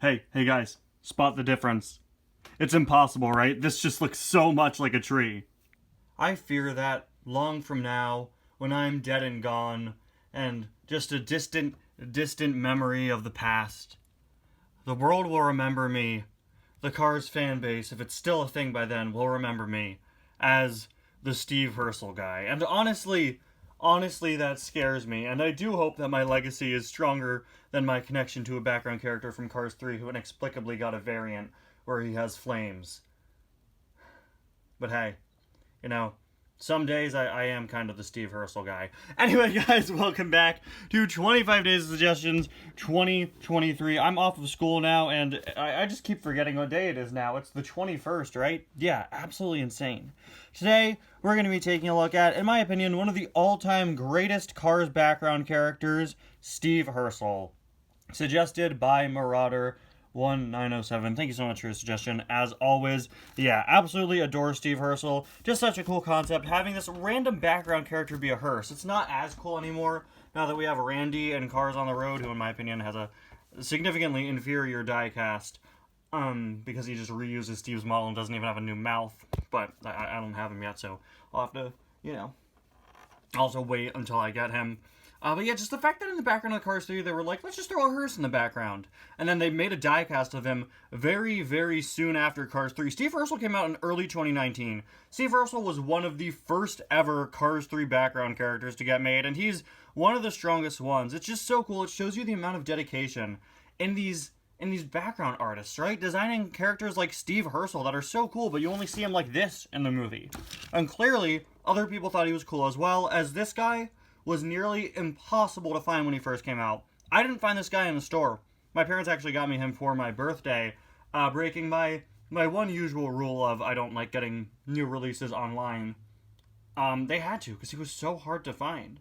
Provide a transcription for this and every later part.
Hey guys, spot the difference. It's impossible, right? This just looks so much like a tree. I fear that, long from now, when I'm dead and gone, and just a distant memory of the past, the world will remember me. The Cars fan base, if it's still a thing by then, will remember me as the Steve Hearsell guy. And honestly, that scares me. And I do hope that my legacy is stronger than my connection to a background character from Cars 3 who inexplicably got a variant where he has flames. But hey, you know, some days I am kind of the Steve Hearsell guy. Anyway, guys, welcome back to 25 Days of Suggestions 2023. I'm off of school now, and I just keep forgetting what day it is now. It's the 21st, right? Yeah, absolutely insane. Today, we're going to be taking a look at, in my opinion, one of the all-time greatest Cars background characters, Steve Hearsell. Suggested by Marauder 1907. Thank you so much for your suggestion. As always, yeah, absolutely adore Steve Hearsell. Just such a cool concept. Having this random background character be a hearse. It's not as cool anymore now that we have Randy and Cars on the Road, who in my opinion has a significantly inferior diecast. Because he just reuses Steve's model and doesn't even have a new mouth. But I don't have him yet, so I'll have to, also wait until I get him. But yeah, just the fact that in the background of Cars 3, they were like, let's just throw a hearse in the background. And then they made a diecast of him very, very soon after Cars 3. Steve Hearsell came out in early 2019. Steve Hearsell was one of the first ever Cars 3 background characters to get made, and he's one of the strongest ones. It's just so cool. It shows you the amount of dedication in these background artists, right? Designing characters like Steve Hearsell that are so cool, but you only see him like this in the movie. And clearly, other people thought he was cool as well, as this guy was nearly impossible to find when he first came out. I didn't find this guy in the store. My parents actually got me him for my birthday, breaking my one usual rule of I don't like getting new releases online. They had to, because he was so hard to find.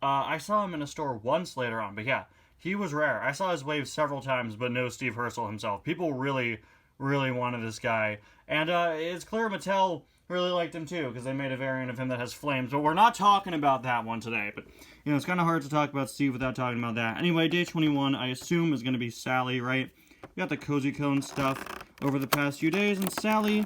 I saw him in a store once later on, but yeah, he was rare. I saw his wave several times, but no Steve Hearsell himself. People really, really wanted this guy. And it's clear Mattel really liked him too, because they made a variant of him that has flames. But we're not talking about that one today. But, it's kind of hard to talk about Steve without talking about that. Anyway, day 21, I assume, is going to be Sally, right? We got the Cozy Cone stuff over the past few days, and Sally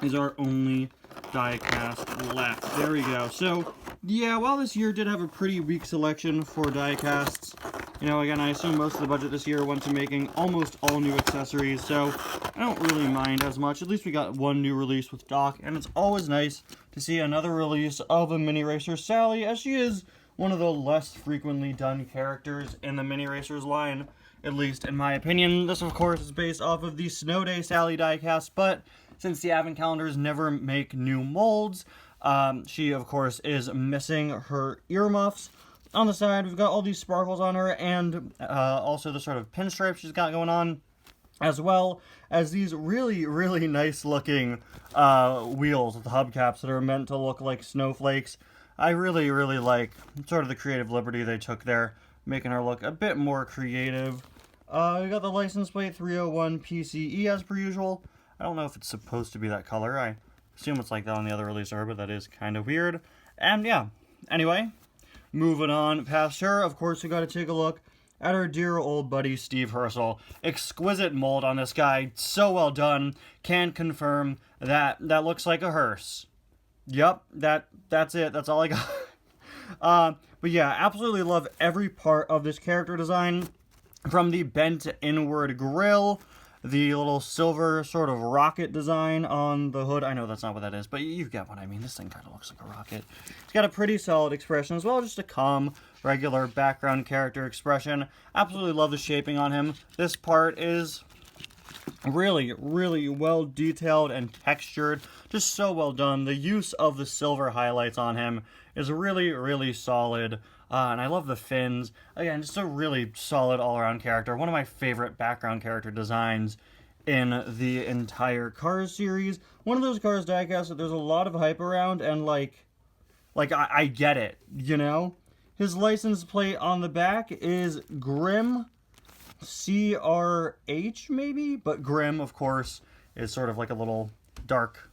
is our only diecast left. There we go. So, yeah, while this year did have a pretty weak selection for diecasts, again, I assume most of the budget this year went to making almost all new accessories, so I don't really mind as much. At least we got one new release with Doc, and it's always nice to see another release of a mini racer Sally, as she is one of the less frequently done characters in the mini racers line, at least in my opinion. This, of course, is based off of the Snow Day Sally diecast, but since the advent calendars never make new molds, she, of course, is missing her earmuffs. On the side, we've got all these sparkles on her, and also the sort of pinstripes she's got going on, as well as these really, really nice-looking wheels with the hubcaps that are meant to look like snowflakes. I really, really like sort of the creative liberty they took there, making her look a bit more creative. We got the license plate 301 PCE as per usual. I don't know if it's supposed to be that color. I assume it's like that on the other release, but that is kind of weird. And yeah, anyway, moving on past her, of course, we got to take a look at our dear old buddy Steve Hearsell. Exquisite mold on this guy, so well done. Can confirm that looks like a hearse. Yep, that's it. That's all I got. But yeah, absolutely love every part of this character design, from the bent inward grille, the little silver sort of rocket design on the hood. I know that's not what that is, but you get what I mean. This thing kind of looks like a rocket. It's got a pretty solid expression as well, just a calm, regular background character expression. Absolutely love the shaping on him. This part is really, really well detailed and textured. Just so well done. The use of the silver highlights on him is really, really solid. And I love the fins. Again, just a really solid all-around character. One of my favorite background character designs in the entire Cars series. One of those Cars diecasts that there's a lot of hype around, and I get it, His license plate on the back is Grim, CRH maybe? But Grim, of course, is sort of like a little dark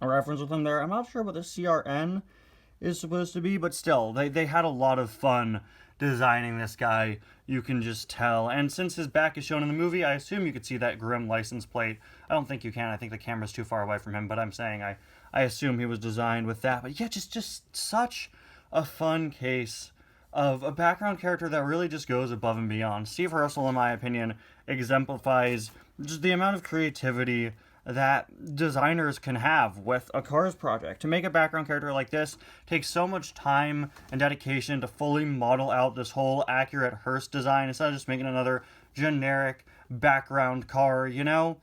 reference with him there. I'm not sure what the CRN is supposed to be, but still, they had a lot of fun designing this guy. You can just tell. And since his back is shown in the movie, I assume you could see that Grimm license plate. I don't think you can. I think the camera's too far away from him, but I'm saying I assume he was designed with that. But yeah, just such a fun case of a background character that really just goes above and beyond. Steve Hearsell, in my opinion, exemplifies just the amount of creativity that designers can have with a Cars project. To make a background character like this takes so much time and dedication to fully model out this whole accurate hearse design instead of just making another generic background car, you know?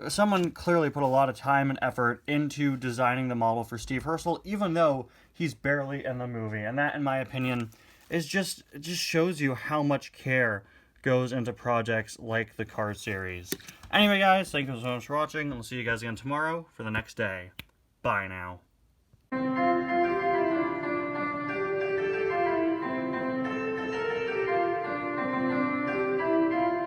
Someone clearly put a lot of time and effort into designing the model for Steve Hearsell, even though he's barely in the movie. And that, in my opinion, is just shows you how much care goes into projects like the Cars series. Anyway, guys, thank you so much for watching, and we'll see you guys again tomorrow for the next day. Bye now.